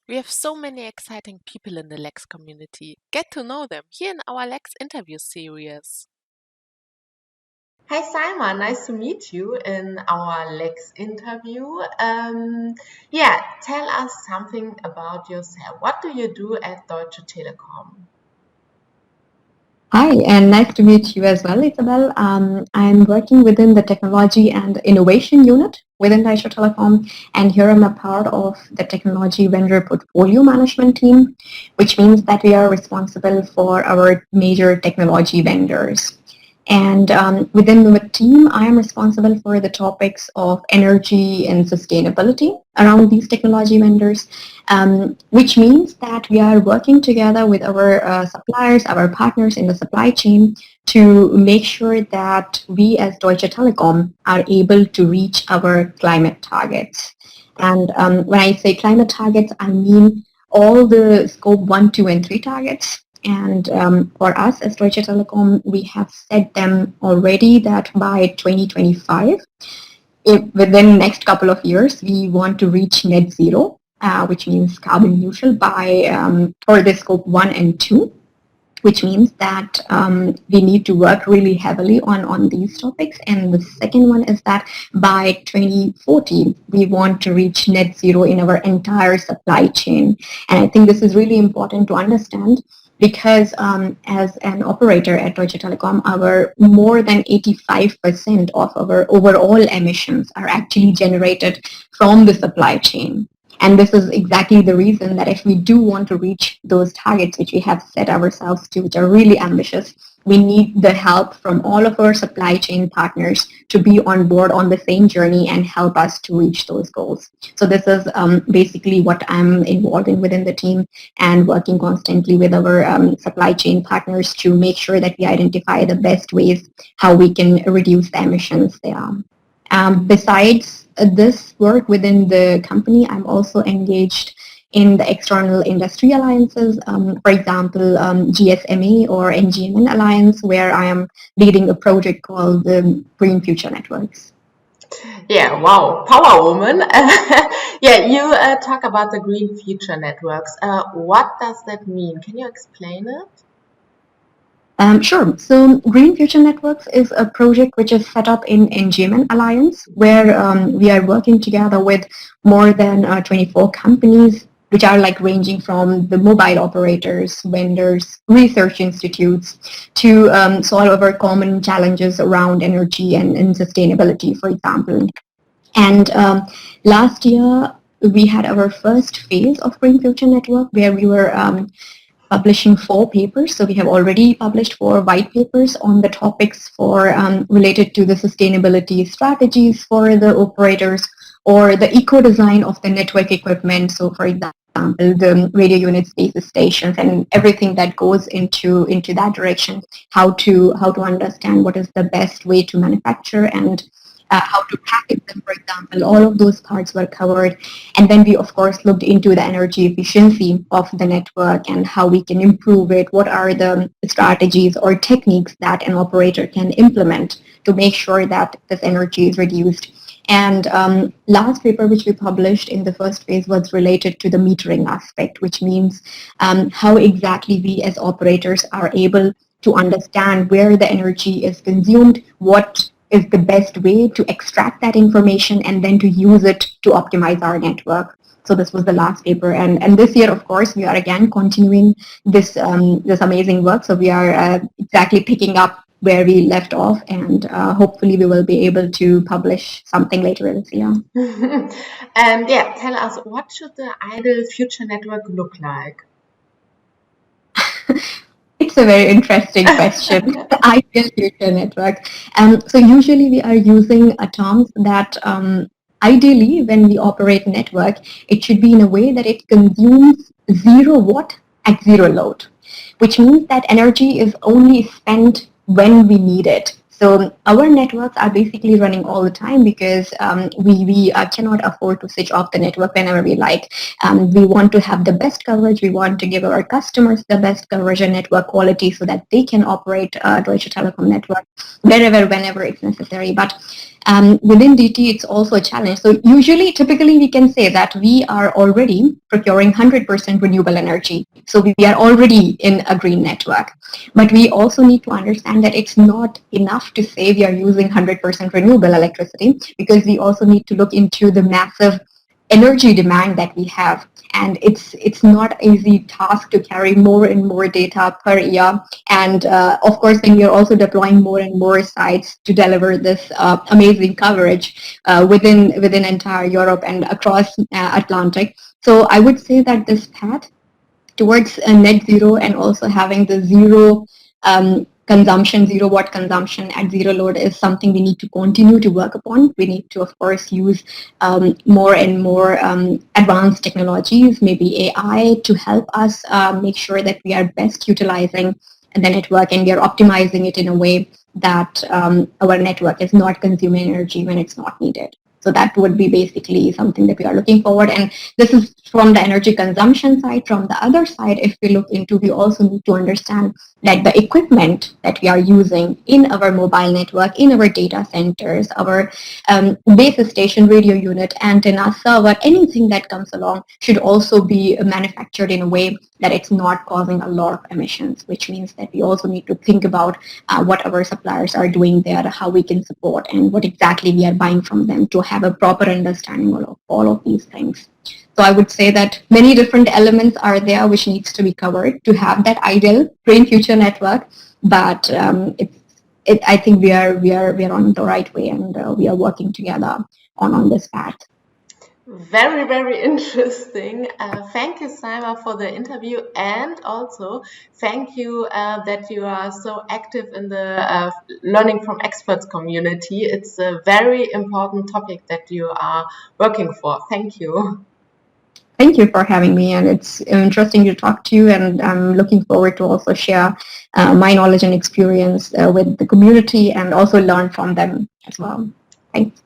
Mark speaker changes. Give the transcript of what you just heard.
Speaker 1: We have so many exciting people in the LEX community. Get to know them here in our LEX Interview series.
Speaker 2: Hi Saima, nice to meet you in our LEX interview. Tell us something about yourself. What do you do at Deutsche Telekom?
Speaker 3: Hi, and nice to meet you as well, Isabel. I'm working within the Technology and Innovation Unit within Deutsche Telekom, and here I'm a part of the Technology Vendor Portfolio Management team, which means that we are responsible for our major technology vendors. And within the team, I am responsible for the topics of energy and sustainability around these technology vendors, which means that we are working together with our suppliers, our partners in the supply chain to make sure that we as Deutsche Telekom are able to reach our climate targets. And when I say climate targets, I mean all the scope 1, 2, and 3 targets. And for us as Deutsche Telekom, we have set them already that by 2025, within the next couple of years, we want to reach net zero, which means carbon neutral for the scope 1 and 2, which means that we need to work really heavily on these topics. And the second one is that by 2040, we want to reach net zero in our entire supply chain. And I think this is really important to understand because as an operator at Deutsche Telekom, our more than 85% of our overall emissions are actually generated from the supply chain. And this is exactly the reason that if we do want to reach those targets which we have set ourselves to, which are really ambitious, we need the help from all of our supply chain partners to be on board on the same journey and help us to reach those goals. So this is basically what I'm involved in within the team and working constantly with our supply chain partners to make sure that we identify the best ways how we can reduce the emissions there. Besides this work within the company, I'm also engaged in the external industry alliances, for example, GSMA or NGMN Alliance, where I am leading a project called the Green Future Networks.
Speaker 2: Yeah, wow, power woman. You talk about the Green Future Networks. What does that mean? Can you explain it?
Speaker 3: Sure. So Green Future Networks is a project which is set up in NGMN Alliance, where we are working together with more than 24 companies, which are like ranging from the mobile operators, vendors, research institutes, to solve our common challenges around energy and sustainability, for example. And last year, we had our first phase of Green Future Network, where we were publishing 4 papers. So we have already published 4 white papers on the topics related to the sustainability strategies for the operators or the eco-design of the network equipment. So for example, the radio units, base stations, and everything that goes into that direction, how to understand what is the best way to manufacture and how to package them, for example. All of those parts were covered. And then we, of course, looked into the energy efficiency of the network and how we can improve it. What are the strategies or techniques that an operator can implement to make sure that this energy is reduced? And last paper which we published in the first phase was related to the metering aspect, which means how exactly we as operators are able to understand where the energy is consumed, what is the best way to extract that information and then to use it to optimize our network. So this was the last paper. And this year, of course, we are again continuing this amazing work. So we are exactly picking up where we left off, and hopefully we will be able to publish something later this year.
Speaker 2: And tell us, what should the ideal future network look like?
Speaker 3: It's a very interesting question. The ideal future network. So usually we are using terms that ideally when we operate a network, it should be in a way that it consumes 0 watt at 0 load, which means that energy is only spent when we need it. So our networks are basically running all the time because we cannot afford to switch off the network whenever we like. We want to have the best coverage. We want to give our customers the best coverage and network quality so that they can operate Deutsche Telekom network wherever, whenever it's necessary. But within DT, it's also a challenge. So typically, we can say that we are already procuring 100% renewable energy. So we are already in a green network. But we also need to understand that it's not enough to say we are using 100% renewable electricity, because we also need to look into the massive energy demand that we have. And it's not an easy task to carry more and more data per year. And of course, then we are also deploying more and more sites to deliver this amazing coverage within entire Europe and across Atlantic. So I would say that this path towards net zero and also having the zero consumption, 0 watt consumption at zero load is something we need to continue to work upon. We need to, of course, use more and more advanced technologies, maybe AI, to help us make sure that we are best utilizing the network and we are optimizing it in a way that our network is not consuming energy when it's not needed. So that would be basically something that we are looking forward. And this is from the energy consumption side. From the other side, if we look into, we also need to understand that the equipment that we are using in our mobile network, in our data centers, our base station, radio unit, antenna, server, anything that comes along should also be manufactured in a way that it's not causing a lot of emissions, which means that we also need to think about what our suppliers are doing there, how we can support, and what exactly we are buying from them to have a proper understanding of all of these things. So I would say that many different elements are there which needs to be covered to have that ideal green future network. But I think we are on the right way, and we are working together on this path.
Speaker 2: Very, very interesting. Thank you, Saima, for the interview, and also thank you that you are so active in the learning from experts community. It's a very important topic that you are working for. Thank you.
Speaker 3: Thank you for having me, and it's interesting to talk to you, and I'm looking forward to also share my knowledge and experience with the community and also learn from them as well. Thanks.